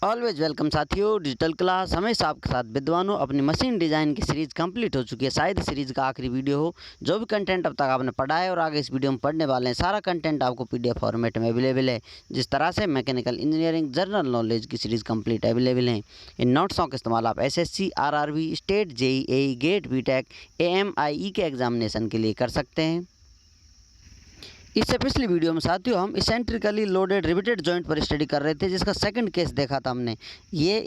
Always welcome साथियों, digital class हमेशा आपके साथ विद्वानों। अपनी मशीन डिज़ाइन की सीरीज़ कंप्लीट हो चुकी है। शायद सीरीज़ का आखिरी वीडियो हो। जो भी कंटेंट अब तक आपने पढ़ा है और आगे इस वीडियो में पढ़ने वाले हैं, सारा कंटेंट आपको पीडीएफ फॉर्मेट में अवेलेबल है। जिस तरह से मैकेनिकल इंजीनियरिंग जनरल नॉलेज की सीरीज़ कंप्लीट अवेलेबल है। इन नोट्सों का इस्तेमाल आप SSC, RRB, state, JEE, GATE, BTech, AMIE के एग्जामिनेशन के लिए कर सकते हैं। इससे पिछली वीडियो में साथियों हम इसेंट्रिकली लोडेड रिवेटेड जॉइंट पर स्टडी कर रहे थे, जिसका सेकंड केस देखा था हमने। ये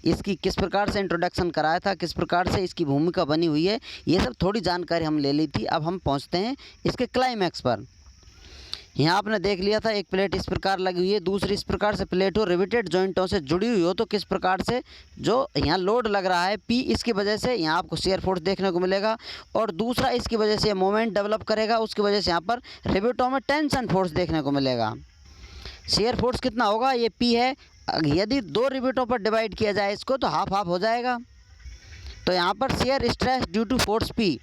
इसकी किस प्रकार से इंट्रोडक्शन कराया था, किस प्रकार से इसकी भूमिका बनी हुई है, ये सब थोड़ी जानकारी हम ले ली थी। अब हम पहुंचते हैं इसके क्लाइमैक्स पर। यहाँ आपने देख लिया था एक प्लेट इस प्रकार लगी हुई है, दूसरी इस प्रकार से प्लेट हो, रिवेटेड जॉइंटों से जुड़ी हुई हो, तो किस प्रकार से जो यहाँ लोड लग रहा है पी, इसकी वजह से यहाँ आपको शियर फोर्स देखने को मिलेगा। और दूसरा इसकी वजह से मोमेंट डेवलप करेगा, उसकी वजह से यहाँ पर रिवेटों में टेंशन फोर्स देखने को मिलेगा। शियर फोर्स कितना होगा, ये पी है। यदि दो रिवेटों पर डिवाइड किया जाए इसको तो हाफ हाफ हो जाएगा। तो यहाँ पर shear stress due to force P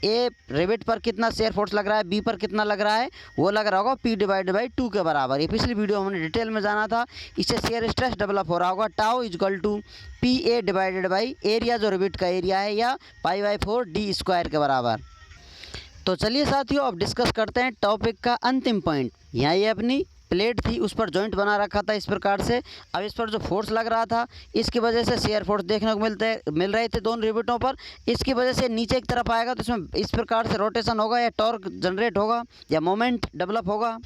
A rivet पर कितना शेयर फोर्स लग रहा है, बी पर कितना लग रहा है, वो लग रहा होगा P डिवाइड बाई 2 के बराबर। ये पिछली वीडियो में हमने डिटेल में जाना था। इससे शेयर स्ट्रेस डेवलप हो रहा होगा tau equal to P A divided by area, जो रिवेट का एरिया है, या π/4 d स्क्वायर के बराबर। तो चलिए साथियों अब डिस्कस करते हैं टॉपिक का अंतिम पॉइंट। यहाँ ये अपनी प्लेट थी, उस पर जॉइंट बना रखा था इस प्रकार से। अब इस पर जो फोर्स लग रहा था, इसकी वजह से शेयर फोर्स देखने को मिल रहे थे दोनों रिवेटों पर। इसकी वजह से नीचे की तरफ आएगा तो इसमें इस प्रकार से रोटेशन होगा, या टॉर्क जनरेट होगा, या मोमेंट डेवलप होगा।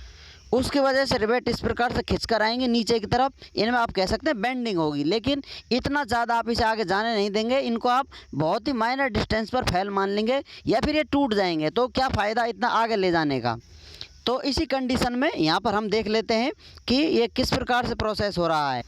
उसकी वजह से रिवेट इस प्रकार से खिंचकर आएंगे नीचे की तरफ। इनमें आप कह सकते हैं बेंडिंग होगी, लेकिन इतना ज़्यादा आप इसे आगे जाने नहीं देंगे। इनको आप बहुत ही माइनर डिस्टेंस पर फेल मान लेंगे, या फिर ये टूट जाएंगे। तो क्या फ़ायदा इतना आगे ले जाने का। तो इसी कंडीशन में यहाँ पर हम देख लेते हैं कि ये किस प्रकार से प्रोसेस हो रहा है।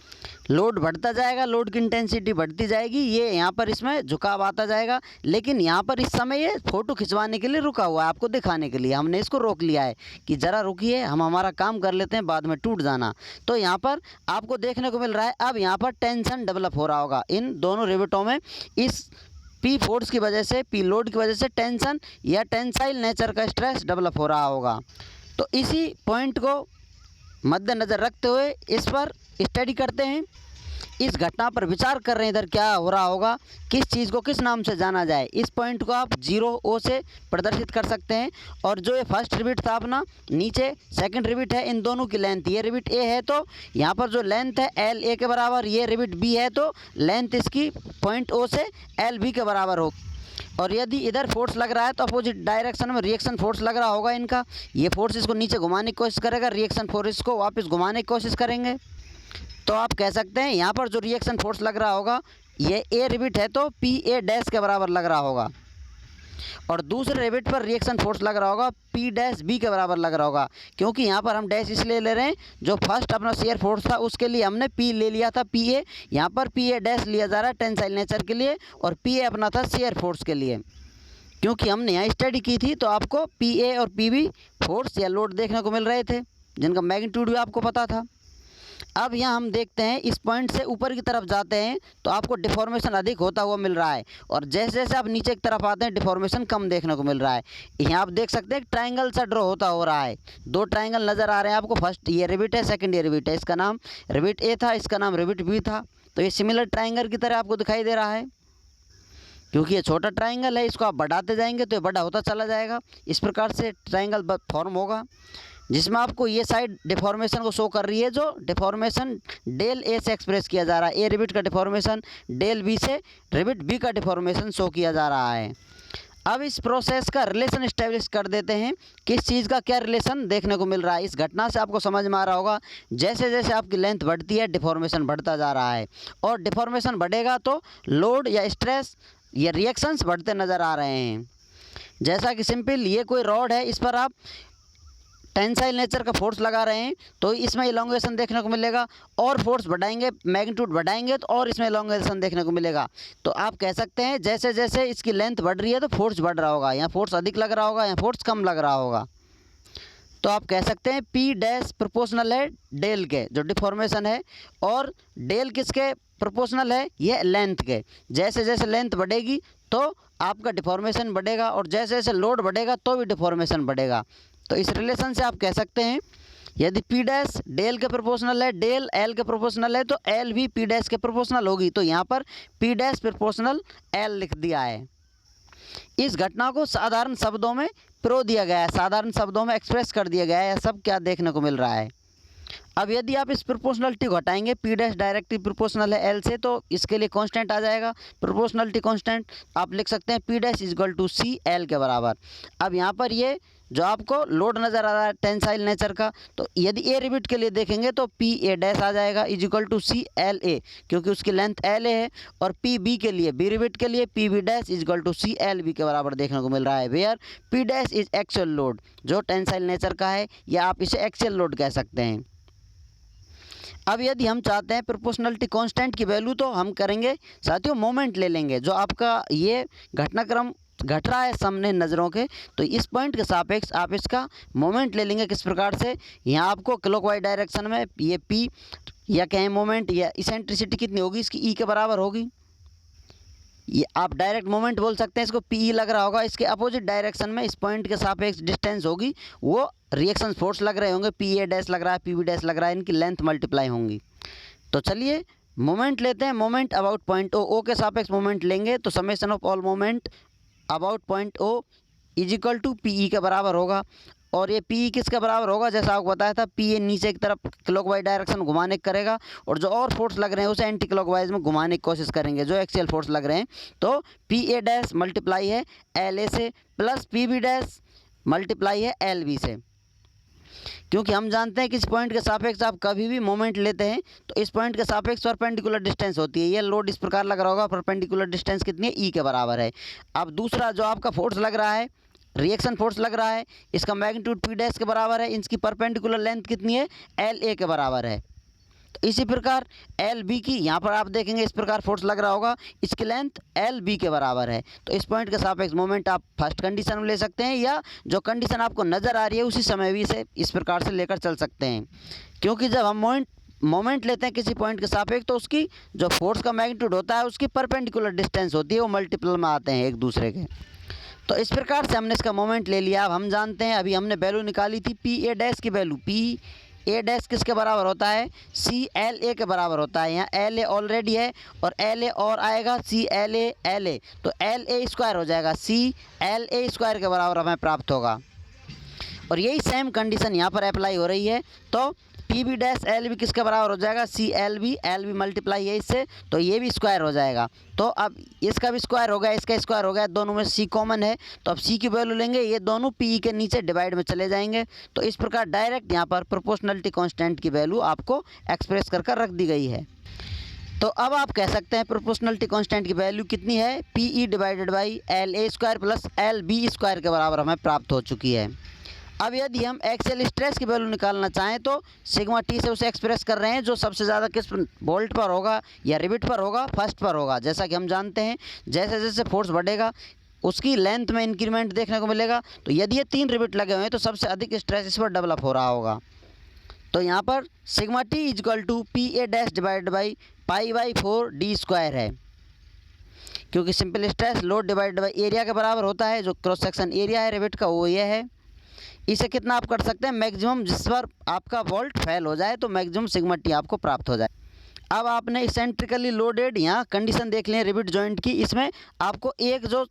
लोड बढ़ता जाएगा, लोड की इंटेंसिटी बढ़ती जाएगी, ये यहाँ पर इसमें झुकाव आता जाएगा। लेकिन यहाँ पर इस समय ये फ़ोटो खिंचवाने के लिए रुका हुआ है, आपको दिखाने के लिए हमने इसको रोक लिया है कि ज़रा रुकिए, हम हमारा काम कर लेते हैं, बाद में टूट जाना। तो यहाँ पर आपको देखने को मिल रहा है अब यहाँ पर टेंशन डेवलप हो रहा होगा इन दोनों रिवेटों में। इस पी फोर्स की वजह से, पी लोड की वजह से टेंशन या टेंसाइल नेचर का स्ट्रेस डेवलप हो रहा होगा। तो इसी पॉइंट को मद्देनज़र रखते हुए इस पर स्टडी करते हैं, इस घटना पर विचार कर रहे हैं इधर क्या हो रहा होगा, किस चीज़ को किस नाम से जाना जाए। इस पॉइंट को आप 0 से प्रदर्शित कर सकते हैं। और जो ये फर्स्ट रिविट था अपना, नीचे सेकंड रिविट है, इन दोनों की लेंथ, ये रिविट ए है तो यहाँ पर जो लेंथ है एल ए के बराबर, ये रिविट बी है तो लेंथ इसकी पॉइंट ओ से एल बी के बराबर हो। और यदि इधर फोर्स लग रहा है तो अपोजिट डायरेक्शन में रिएक्शन फोर्स लग रहा होगा इनका। ये फोर्स इसको नीचे घुमाने की कोशिश करेगा, रिएक्शन फोर्स इसको वापस घुमाने की कोशिश करेंगे। तो आप कह सकते हैं यहाँ पर जो रिएक्शन फोर्स लग रहा होगा, ये ए रिविट है तो पी ए डैश के बराबर लग रहा होगा। और दूसरे रिवेट पर रिएक्शन फोर्स लग रहा होगा पी डैश बी के बराबर लग रहा होगा। क्योंकि यहाँ पर हम डैश इसलिए ले रहे हैं, जो फर्स्ट अपना शेयर फोर्स था उसके लिए हमने पी ले लिया था पी ए, यहाँ पर पी ए डैश लिया जा रहा है टेंसाइल नेचर के लिए, और पी ए अपना था शेयर फोर्स के लिए। क्योंकि हमने यहाँ स्टडी की थी तो आपको पी ए और पी बी फोर्स या लोड देखने को मिल रहे थे, जिनका मैग्नीट्यूड भी आपको पता था। अब यहाँ हम देखते हैं इस पॉइंट से ऊपर की तरफ जाते हैं तो आपको डिफॉर्मेशन अधिक होता हुआ मिल रहा है, और जैसे जैसे आप नीचे की तरफ आते हैं डिफॉर्मेशन कम देखने को मिल रहा है। यहाँ आप देख सकते हैं ट्रायंगल सा ड्रॉ होता हो रहा है, दो ट्रायंगल नज़र आ रहे हैं आपको। फर्स्ट ये रिविट है, सेकंड ये रिविट है, इसका नाम रिविट ए था, इसका नाम रिविट बी था। तो ये सिमिलर ट्रायंगल की तरह आपको दिखाई दे रहा है। क्योंकि ये छोटा ट्रायंगल है, इसको आप बढ़ाते जाएंगे तो ये बड़ा होता चला जाएगा। इस प्रकार से ट्रायंगल फॉर्म होगा, जिसमें आपको ये साइड डिफॉर्मेशन को शो कर रही है, जो डिफॉर्मेशन डेल ए से एक्सप्रेस किया जा रहा है। ए रिविट का डिफॉर्मेशन डेल बी से रिविट बी का डिफॉर्मेशन शो किया जा रहा है। अब इस प्रोसेस का रिलेशन इस्टेब्लिश कर देते हैं, किस चीज़ का क्या रिलेशन देखने को मिल रहा है। इस घटना से आपको समझ में आ रहा होगा, जैसे जैसे आपकी लेंथ बढ़ती है डिफॉर्मेशन बढ़ता जा रहा है, और डिफॉर्मेशन बढ़ेगा तो लोड या स्ट्रेस या रिएक्शंस बढ़ते नज़र आ रहे हैं। जैसा कि सिंपल ये कोई रॉड है, इस पर आप टेंसाइल नेचर का फोर्स लगा रहे हैं तो इसमें इलोंगेशन देखने को मिलेगा, और फोर्स बढ़ाएंगे, मैग्नीट्यूड बढ़ाएंगे तो और इसमें इलोंगेशन देखने को मिलेगा। तो आप कह सकते हैं जैसे जैसे इसकी लेंथ बढ़ रही है तो फोर्स बढ़ रहा होगा, यहाँ फोर्स अधिक लग रहा होगा, यहाँ फोर्स कम लग रहा होगा। तो आप कह सकते हैं पी डैश प्रोपोर्शनल है डेल के, जो डिफॉर्मेशन है, और डेल किसके प्रोपोर्शनल है, ये लेंथ के। जैसे जैसे लेंथ बढ़ेगी तो आपका डिफॉर्मेशन बढ़ेगा, और जैसे जैसे लोड बढ़ेगा तो भी डिफॉर्मेशन बढ़ेगा। तो इस रिलेशन से आप कह सकते हैं यदि पी डैश डेल के प्रोपोर्शनल है, डेल एल के प्रोपोर्शनल है, तो एल भी पी डैश के प्रोपोर्शनल होगी। तो यहाँ पर पी डैश प्रोपोर्शनल एल लिख दिया है। इस घटना को साधारण शब्दों में प्रो दिया गया है, साधारण शब्दों में एक्सप्रेस कर दिया गया है। यह सब क्या देखने को मिल रहा है। अब यदि आप इस प्रोपोर्शनलिटी को हटाएंगे, पी डैश डायरेक्टली प्रोपोर्शनल है एल से, तो इसके लिए कांस्टेंट आ जाएगा प्रोपोर्शनलिटी कांस्टेंट। आप लिख सकते हैं P dash is equal to C L के बराबर। अब यहाँ पर ये जो आपको लोड नज़र आ रहा है टेंसाइल नेचर का, तो यदि ए रिबिट के लिए देखेंगे तो पी ए डैश आ जाएगा is equal to C L A, क्योंकि उसकी लेंथ एल ए है। और पी बी के लिए, बी रिबिट के लिए P B dash is equal to C L B के बराबर देखने को मिल रहा है। Where P dash is actual load, जो टेंसाइल नेचर का है, या आप इसे एक्चुअल लोड कह सकते हैं। अब यदि हम चाहते हैं प्रोपोर्शनलिटी कांस्टेंट की वैल्यू, तो हम करेंगे साथियों मोमेंट ले लेंगे। जो आपका ये घटनाक्रम घट रहा है सामने नज़रों के, तो इस पॉइंट के सापेक्ष आप इसका मोमेंट ले लेंगे। किस प्रकार से, यहाँ आपको क्लॉकवाइज डायरेक्शन में ये पी या कहें मोमेंट या इसेंट्रिसिटी कितनी होगी, इसकी ई के बराबर होगी। ये आप डायरेक्ट मोमेंट बोल सकते हैं, इसको पी लग रहा होगा। इसके अपोजिट डायरेक्शन में इस पॉइंट के सापेक्ष डिस्टेंस होगी, वो रिएक्शन फोर्स लग रहे होंगे। पी ए डैश लग रहा है, पी बी डैश लग रहा है, इनकी लेंथ मल्टीप्लाई होंगी। तो चलिए मोमेंट लेते हैं। मोमेंट अबाउट पॉइंट ओ के सापेक्ष मोमेंट लेंगे, तो summation of all moment about point O is equal to P E के बराबर होगा। और ये पी ई किसके बराबर होगा, जैसा आपको बताया था, पी ए नीचे की तरफ क्लॉकवाइज डायरेक्शन घुमाने की करेगा, और जो और फोर्स लग रहे हैं उसे एंटी क्लॉकवाइज में घुमाने की कोशिश करेंगे, जो एक्सियल फोर्स लग रहे हैं। तो पी ए डैश मल्टीप्लाई है एल ए से, plus P B dash multiply है एल बी से। क्योंकि हम जानते हैं कि इस पॉइंट के सापेक्ष आप कभी भी मोमेंट लेते हैं तो इस पॉइंट के सापेक्ष परपेंडिकुलर डिस्टेंस होती है। ये लोड इस प्रकार लग रहा होगा, परपेंडिकुलर डिस्टेंस कितनी है, ई के बराबर है। अब दूसरा जो आपका फोर्स लग रहा है, रिएक्शन फोर्स लग रहा है, इसका मैग्नीट्यूड पी डैश के बराबर है। इसकी परपेंडिकुलर लेंथ कितनी है, एल ए के बराबर है। तो इसी प्रकार एल बी की यहाँ पर आप देखेंगे इस प्रकार फोर्स लग रहा होगा, इसकी लेंथ एल बी के बराबर है। तो इस पॉइंट के सापेक्ष मोमेंट आप फर्स्ट कंडीशन में ले सकते हैं, या जो कंडीशन आपको नज़र आ रही है उसी समय भी इसे इस प्रकार से लेकर चल सकते हैं। क्योंकि जब हम मोमेंट लेते हैं किसी पॉइंट के सापेक्ष, तो उसकी जो फोर्स का मैग्नीट्यूड होता है उसकी परपेंडिकुलर डिस्टेंस होती है, वो मल्टीपल में आते हैं एक दूसरे के। तो इस प्रकार से हमने इसका मोमेंट ले लिया। अब हम जानते हैं, अभी हमने वैल्यू निकाली थी पी ए डैश की वैल्यू, पी ए डैश किसके बराबर होता है, सी एल ए के बराबर होता है। यहाँ एल ए ऑलरेडी है और एल ए और आएगा, सी एल ए, तो एल ए स्क्वायर हो जाएगा, सी एल ए स्क्वायर के बराबर हमें प्राप्त होगा। और यही सेम कंडीशन यहाँ पर अप्लाई हो रही है। तो P B dash L B किसके बराबर हो जाएगा, सी एल बी मल्टीप्लाई है इससे, तो ये भी स्क्वायर हो जाएगा। तो अब इसका भी स्क्वायर हो गया, इसका स्क्वायर हो गया, दोनों में सी कॉमन है, तो अब सी की वैल्यू लेंगे, ये दोनों पी के नीचे डिवाइड में चले जाएंगे। तो इस प्रकार डायरेक्ट यहाँ पर प्रोपोर्शनलिटी कांस्टेंट की वैल्यू आपको एक्सप्रेस कर रख दी गई है। तो अब आप कह सकते हैं प्रोपोर्शनलिटी कांस्टेंट की वैल्यू कितनी है, P E divided by L A square plus L B square के बराबर हमें प्राप्त हो चुकी है। अब यदि हम एक्सियल स्ट्रेस की वैल्यू निकालना चाहें, तो सिग्मा टी से उसे एक्सप्रेस कर रहे हैं, जो सबसे ज़्यादा किस बोल्ट पर होगा या रिबिट पर होगा, फर्स्ट पर होगा। जैसा कि हम जानते हैं जैसे जैसे फोर्स बढ़ेगा उसकी लेंथ में इंक्रीमेंट देखने को मिलेगा। तो यदि ये 3 रिबिट लगे हुए हैं तो सबसे अधिक स्ट्रेस इस पर डेवलप हो रहा होगा। तो यहाँ पर sigma T is equal to P A dash divide by pi by 4 D square है, क्योंकि simple stress load divide by area के बराबर होता है। जो क्रॉस सेक्शन एरिया है रिबिट का वो ये है। इसे कितना आप कर सकते हैं, मैक्सिमम जिस पर आपका बोल्ट फेल हो जाए तो मैक्सिमम सिग्मा टी आपको प्राप्त हो जाए। अब आपने इसेंट्रिकली लोडेड यहाँ कंडीशन देख लें रिबिट जॉइंट की, इसमें आपको एक जो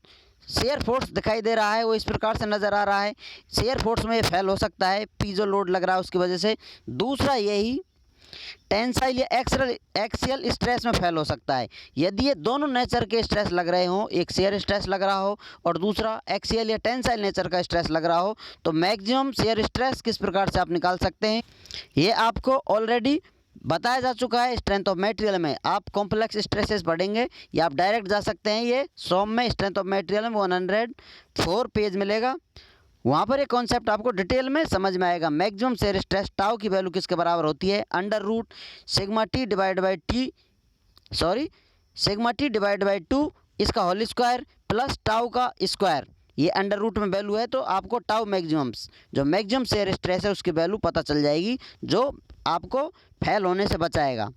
शेयर फोर्स दिखाई दे रहा है वो इस प्रकार से नज़र आ रहा है। शेयर फोर्स में फेल हो सकता है, पी जो लोड लग रहा है उसकी वजह से। दूसरा यही टेंसाइल या एक्सियल स्ट्रेस में फेल हो सकता है। यदि ये दोनों नेचर के स्ट्रेस लग रहे हों, एक शेयर स्ट्रेस लग रहा हो और दूसरा एक्सियल या टेंसाइल नेचर का स्ट्रेस लग रहा हो, तो मैक्सिमम शेयर स्ट्रेस किस प्रकार से आप निकाल सकते हैं, ये आपको ऑलरेडी बताया जा चुका है स्ट्रेंथ ऑफ मटेरियल में। आप कॉम्प्लेक्स स्ट्रेसेस पढ़ेंगे या आप डायरेक्ट जा सकते हैं, ये सोम में स्ट्रेंथ ऑफ मटेरियल में 104 पेज मिलेगा। वहाँ पर ये कॉन्सेप्ट आपको डिटेल में समझ में आएगा। मैक्सिमम शेयर स्ट्रेस टाउ की वैल्यू किसके बराबर होती है, under root sigma T divide by 2 इसका होल स्क्वायर प्लस टाउ का स्क्वायर। ये अंडर रूट में वैल्यू है, तो आपको टाउ मैक्सिमम्स जो मैक्सिमम शेयर स्ट्रेस है उसकी वैल्यू पता चल जाएगी, जो आपको फेल होने से बचाएगा।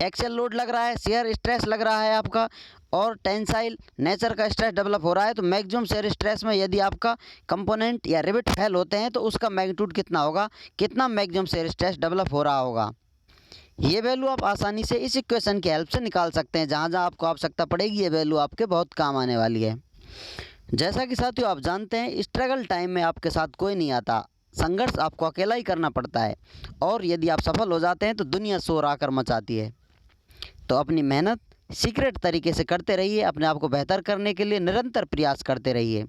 एक्सेल लोड लग रहा है, शेयर स्ट्रेस लग रहा है आपका, और टेंसाइल नेचर का स्ट्रेस डेवलप हो रहा है, तो मैक्सिमम शेयर स्ट्रेस में यदि आपका कंपोनेंट या रिवेट फेल होते हैं तो उसका मैग्नीट्यूड कितना होगा, कितना मैक्सिमम शेयर स्ट्रेस डेवलप हो रहा होगा। ये वैल्यू आप आसानी से इस इक्वेशन की हेल्प से निकाल सकते हैं। जहाँ जहाँ आपको आवश्यकता पड़ेगी ये वैल्यू आपके बहुत काम आने वाली है। जैसा कि साथियों आप जानते हैं, स्ट्रगल टाइम में आपके साथ कोई नहीं आता, संघर्ष आपको अकेला ही करना पड़ता है, और यदि आप सफल हो जाते हैं तो दुनिया शोर आकर मचाती है। तो अपनी मेहनत सीक्रेट तरीके से करते रहिए, अपने आप को बेहतर करने के लिए निरंतर प्रयास करते रहिए।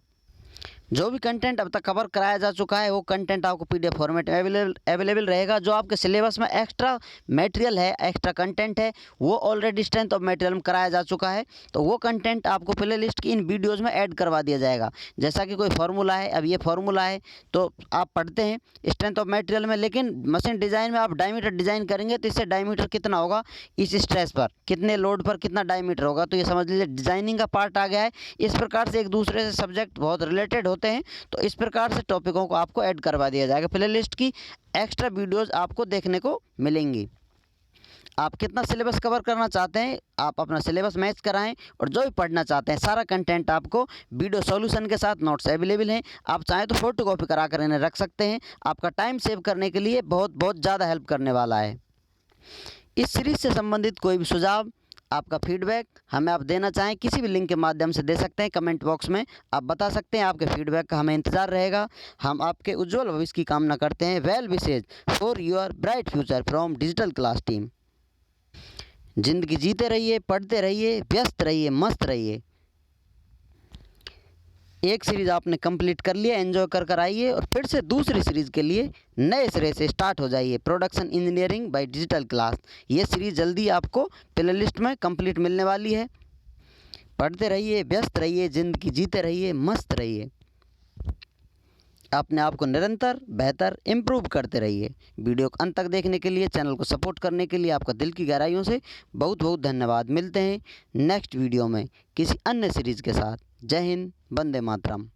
जो भी कंटेंट अब तक कवर कराया जा चुका है वो कंटेंट आपको पीडीएफ फॉर्मेट में अवेलेबल रहेगा। जो आपके सिलेबस में एक्स्ट्रा मटेरियल है, एक्स्ट्रा कंटेंट है, वो ऑलरेडी स्ट्रेंथ ऑफ मटेरियल में कराया जा चुका है, तो वो कंटेंट आपको प्ले लिस्ट की इन वीडियोज़ में ऐड करवा दिया जाएगा। जैसा कि कोई फार्मूला है, अब ये फार्मूला है तो आप पढ़ते हैं स्ट्रेंथ ऑफ मटेरियल में, लेकिन मशीन डिज़ाइन में आप डायमीटर डिज़ाइन करेंगे तो इससे डायमीटर कितना होगा, इस स्ट्रेस पर कितने लोड पर कितना डायमीटर होगा, तो ये समझ लीजिए डिज़ाइनिंग का पार्ट आ गया है। इस प्रकार से एक दूसरे से सब्जेक्ट बहुत रिलेटेड होते हैं, तो इस प्रकार से टॉपिकों को आपको ऐड करवा दिया जाएगा। प्लेलिस्ट की एक्स्ट्रा वीडियोस आपको देखने को मिलेंगी। आप कितना सिलेबस कवर करना चाहते हैं, आप अपना सिलेबस मैच कराएं, और जो भी पढ़ना चाहते हैं सारा कंटेंट आपको वीडियो सॉल्यूशन के साथ नोट्स अवेलेबल हैं। आप चाहें तो फोटो कॉपी करा कर इन्हें रख सकते हैं। आपका टाइम सेव करने के लिए बहुत ज़्यादा हेल्प करने वाला है। इस सीरीज़ से संबंधित कोई भी सुझाव, आपका फीडबैक हमें आप देना चाहें किसी भी लिंक के माध्यम से दे सकते हैं। कमेंट बॉक्स में आप बता सकते हैं। आपके फीडबैक का हमें इंतज़ार रहेगा। हम आपके उज्जवल भविष्य की कामना करते हैं। Well wishes for your bright future from digital class team. ज़िंदगी जीते रहिए, पढ़ते रहिए, व्यस्त रहिए, मस्त रहिए। एक सीरीज़ आपने कंप्लीट कर लिया, एंजॉय कर आइए, और फिर से दूसरी सीरीज़ के लिए नए सिरे से स्टार्ट हो जाइए। Production engineering by digital class, ये सीरीज़ जल्दी आपको प्ले लिस्ट में कंप्लीट मिलने वाली है। पढ़ते रहिए, व्यस्त रहिए, ज़िंदगी जीते रहिए, मस्त रहिए। अपने आप को निरंतर बेहतर इम्प्रूव करते रहिए। वीडियो को अंत तक देखने के लिए, चैनल को सपोर्ट करने के लिए आपका दिल की गहराइयों से बहुत धन्यवाद। मिलते हैं नेक्स्ट वीडियो में किसी अन्य सीरीज़ के साथ। जय हिंद, वंदे मातरम।